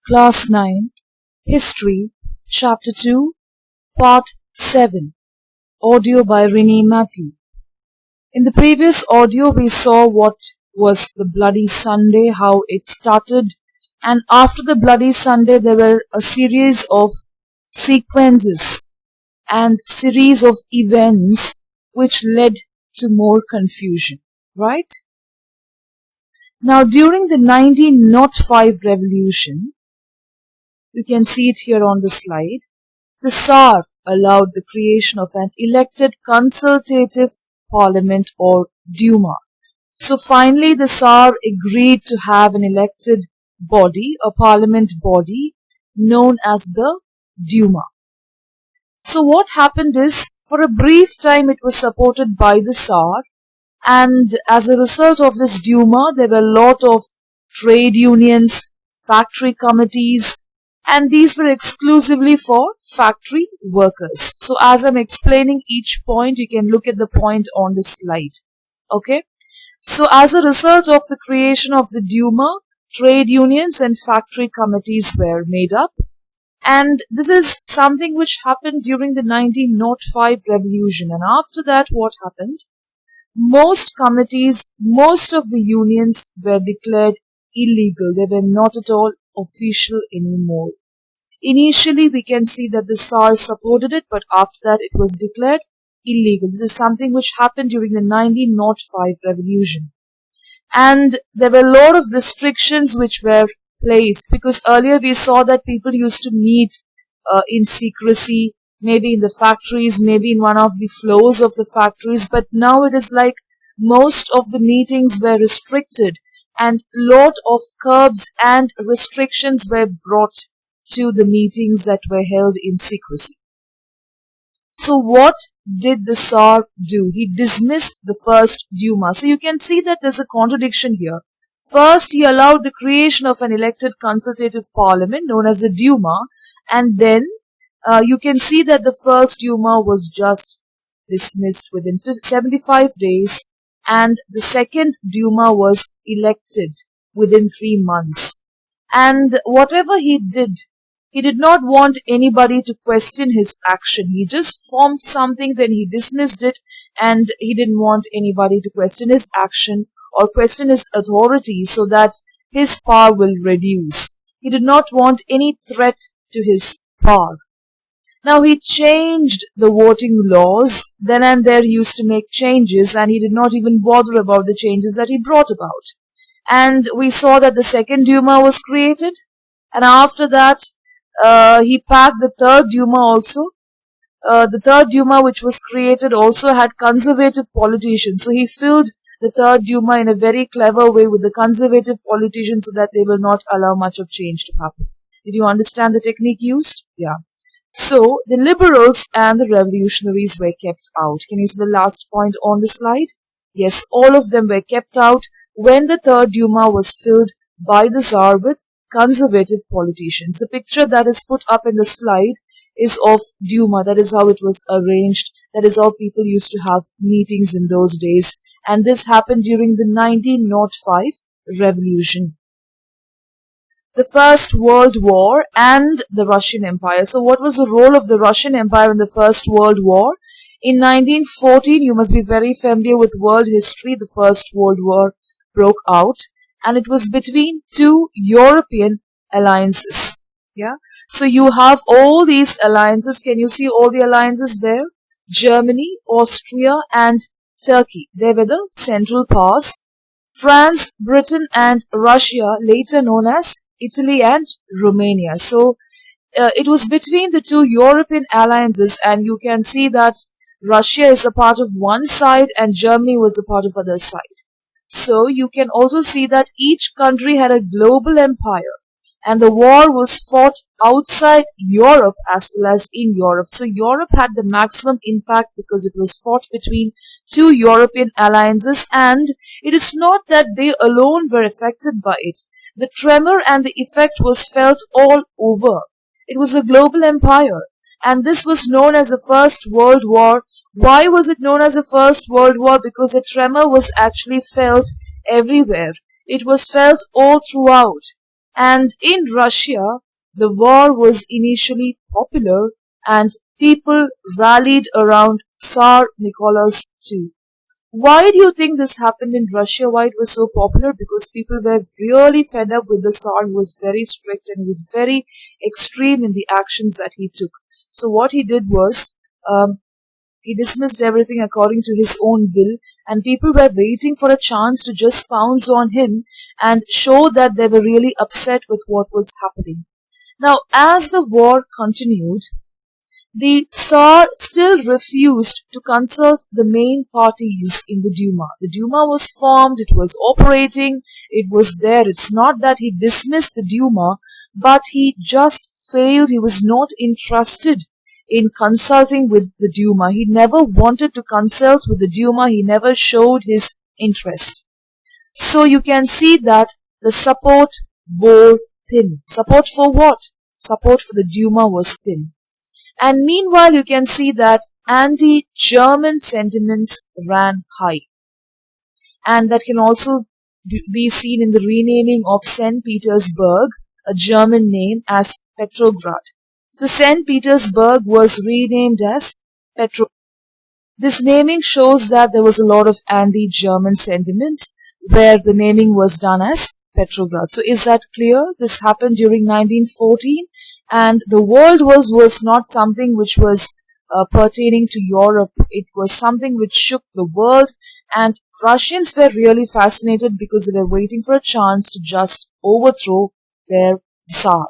Class 9, History, Chapter 2, Part 7, Audio by Renee Matthew. In the previous audio, we saw what was the Bloody Sunday, how it started, and after the Bloody Sunday, there were a series of sequences and series of events which led to more confusion, right? Now, during the 1905 revolution, you can see it here on the slide, the Tsar allowed the creation of an elected consultative parliament or Duma. So finally the Tsar agreed to have an elected body, a parliament body known as the Duma. So what happened is, for a brief time it was supported by the Tsar, and as a result of this Duma, there were a lot of trade unions, factory committees, and these were exclusively for factory workers. So as I'm explaining each point, you can look at the point on the slide. Okay. So as a result of the creation of the Duma, trade unions and factory committees were made up. And this is something which happened during the 1905 revolution. And after that, what happened? Most committees, most of the unions were declared illegal. They were not at all official anymore. Initially, we can see that the Tsar supported it, but after that, it was declared illegal. This is something which happened during the 1905 revolution. And there were a lot of restrictions which were placed, because earlier we saw that people used to meet in secrecy, maybe in the factories, maybe in one of the floors of the factories, but now it is like most of the meetings were restricted and lot of curbs and restrictions were brought to the meetings that were held in secrecy. So what did the Tsar do? He dismissed the first Duma. So you can see that there's a contradiction here. First, he allowed the creation of an elected consultative parliament known as the Duma, and then you can see that the first Duma was just dismissed within 75 days, and the second Duma was elected within 3 months. And whatever he did not want anybody to question his action. He just formed something, then he dismissed it, and he didn't want anybody to question his action or question his authority so that his power will reduce. He did not want any threat to his power. Now he changed the voting laws. Then and there he used to make changes, and he did not even bother about the changes that he brought about. And we saw that the second Duma was created, and after that he packed the third Duma also. The third Duma which was created also had conservative politicians. So he filled the third Duma in a very clever way with the conservative politicians so that they will not allow much of change to happen. Did you understand the technique used? Yeah. So the liberals and the revolutionaries were kept out. Can you see the last point on the slide? Yes, all of them were kept out when the third Duma was filled by the Tsar with conservative politicians. The picture that is put up in the slide is of Duma. That is how it was arranged. That is how people used to have meetings in those days. And this happened during the 1905 revolution. The First World War and the Russian Empire. So what was the role of the Russian Empire in the First World War? In 1914, you must be very familiar with world history. The First World War broke out, and it was between two European alliances. Yeah. So you have all these alliances. Can you see all the alliances there? Germany, Austria, and Turkey. They were the central powers. France, Britain, and Russia, later known as Italy and Romania. So it was between the two European alliances, and you can see that Russia is a part of one side and Germany was a part of other side. So you can also see that each country had a global empire, and the war was fought outside Europe as well as in Europe. So Europe had the maximum impact because it was fought between two European alliances, and it is not that they alone were affected by it. The tremor and the effect was felt all over. It was a global empire, and this was known as the First World War. Why was it known as the First World War? Because the tremor was actually felt everywhere. It was felt all throughout. And in Russia, the war was initially popular and people rallied around Tsar Nicholas II. Why do you think this happened in Russia? Why it was so popular? Because people were really fed up with the Tsar. He was very strict and he was very extreme in the actions that he took. So what he did was, he dismissed everything according to his own will, and people were waiting for a chance to just pounce on him and show that they were really upset with what was happening. Now, as the war continued, the Tsar still refused to consult the main parties in the Duma. The Duma was formed, it was operating, it was there. It's not that he dismissed the Duma, but he just failed. He was not interested in consulting with the Duma. He never wanted to consult with the Duma. He never showed his interest. So you can see that the support wore thin. Support for what? Support for the Duma was thin. And meanwhile, you can see that anti-German sentiments ran high. And that can also be seen in the renaming of St. Petersburg, a German name, as Petrograd. So St. Petersburg was renamed as Petrograd. This naming shows that there was a lot of anti-German sentiments where the naming was done as Petrograd. So is that clear? This happened during 1914 and the world was not something which was pertaining to Europe. It was something which shook the world, and Russians were really fascinated because they were waiting for a chance to just overthrow their Tsar.